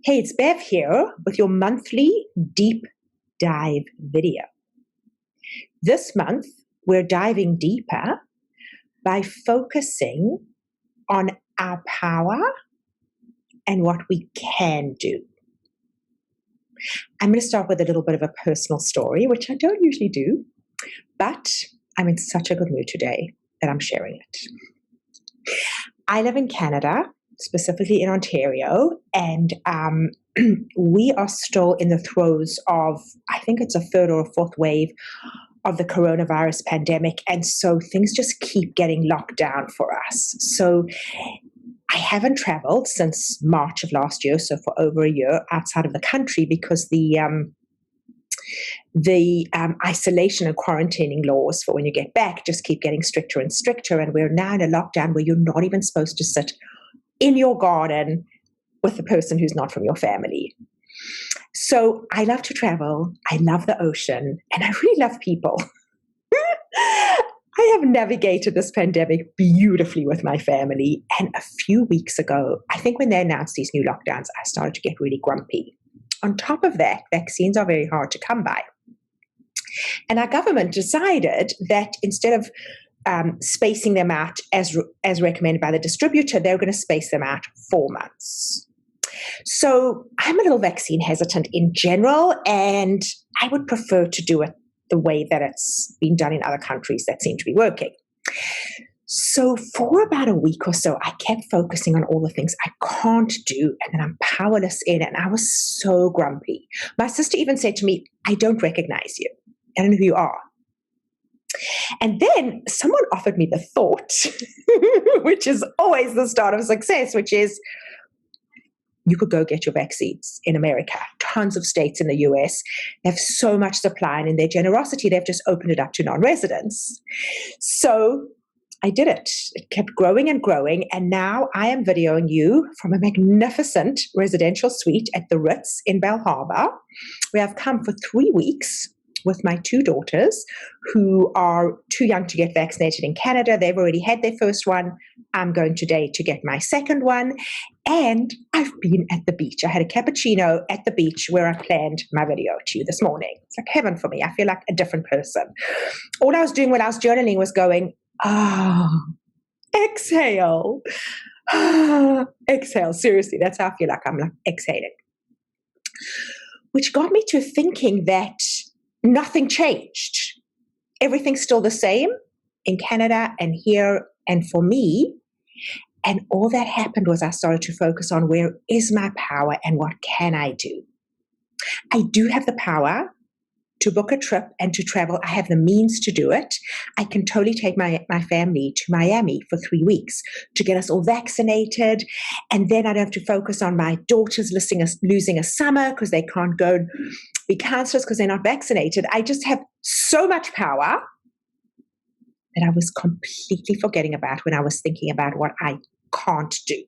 Hey, it's Bev here with your monthly deep dive video. This month, we're diving deeper by focusing on our power and what we can do. I'm going to start with a little bit of a personal story, which I don't usually do, but I'm in such a good mood today that I'm sharing it. I live in Canada, specifically in Ontario, and we are still in the throes of, I think it's a third or a fourth wave of the coronavirus pandemic. And so things just keep getting locked down for us. So I haven't traveled since March of last year, so for over a year outside of the country, because the isolation and quarantining laws for when you get back just keep getting stricter and stricter. And we're now in a lockdown where you're not even supposed to sit in your garden with the person who's not from your family. So I love to travel. I love the ocean, and I really love people. I have navigated this pandemic beautifully with my family. And a few weeks ago, I think when they announced these new lockdowns, I started to get really grumpy. On top of that, vaccines are very hard to come by. And our government decided that instead of spacing them out as recommended by the distributor, they're going to space them out 4 months. So I'm a little vaccine hesitant in general, and I would prefer to do it the way that it's been done in other countries that seem to be working. So for about a week or so, I kept focusing on all the things I can't do and that I'm powerless in, and I was so grumpy. My sister even said to me, "I don't recognize you. I don't know who you are." And then someone offered me the thought, which is always the start of success, which is, you could go get your vaccines in America. Tons of states in the US, they have so much supply, and in their generosity, they've just opened it up to non-residents. So I did it. It kept growing and growing, and now I am videoing you from a magnificent residential suite at the Ritz in Bell Harbor, where I've come for 3 weeks with my 2 daughters who are too young to get vaccinated in Canada. They've already had their first one. I'm going today to get my second one. And I've been at the beach. I had a cappuccino at the beach where I planned my video to you this morning. It's like heaven for me. I feel like a different person. All I was doing when I was journaling was going, exhale. Exhale. Seriously, that's how I feel like I'm like exhaling. Which got me to thinking that nothing changed. Everything's still the same in Canada and here and for me. And all that happened was I started to focus on where is my power and what can I do? I do have the power to book a trip and to travel. I have the means to do it. I can totally take my family to Miami for 3 weeks to get us all vaccinated. And then I don't have to focus on my daughters losing a summer because they can't go be counselors because they're not vaccinated. I just have so much power that I was completely forgetting about when I was thinking about what I can't do.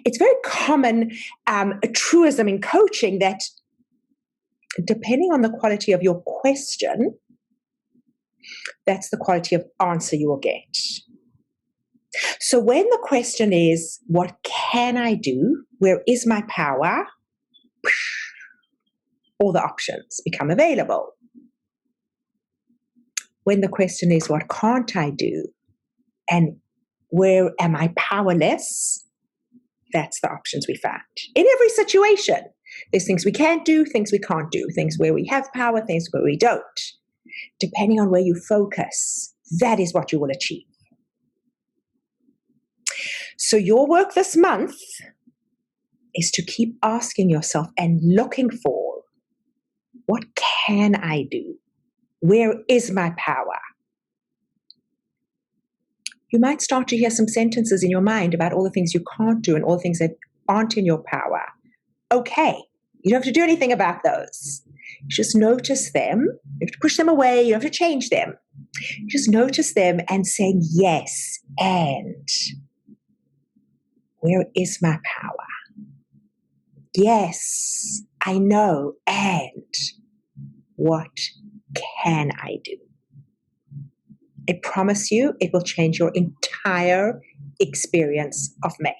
It's very common a truism in coaching that depending on the quality of your question, that's the quality of answer you will get. So when the question is, what can I do? Where is my power? All the options become available. When the question is, what can't I do? And where am I powerless? That's the options we found. In every situation, there's things we can't do, things we can't do, things where we have power, things where we don't. Depending on where you focus, that is what you will achieve. So your work this month is to keep asking yourself and looking for, what can I do? Where is my power? You might start to hear some sentences in your mind about all the things you can't do and all the things that aren't in your power. Okay, you don't have to do anything about those. You just notice them. You have to push them away. You don't have to change them. Just notice them and say, yes, and where is my power? Yes, I know, and what can I do? I promise you it will change your entire experience of May.